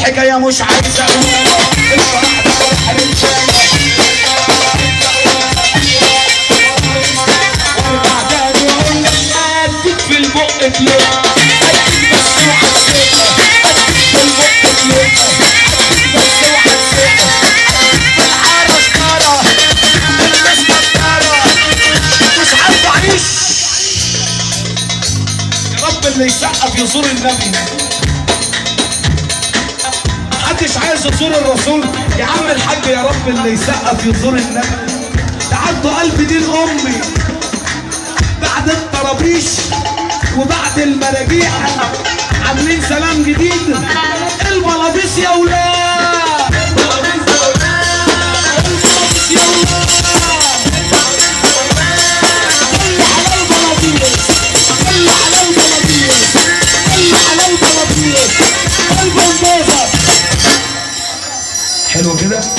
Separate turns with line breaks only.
الحكايه مش عايزه الفرح ده فرح رجاله وارجع تاني اقول لك اديك في البق تلقى اديك بس اوعى تسيبها اديك في البق تلقى اديك بس اوعى تسيبها الحاره شطاره والناس مطاره مش عارف اعيش يا رب اللي يسقف يزور النبي محدش عايز يزور الرسول يا عم الحاج يا رب اللي يسقف يزور النبي تعدوا قلب دين امي بعد الطرابيش وبعد المراجيح عاملين سلام جديد البلابيس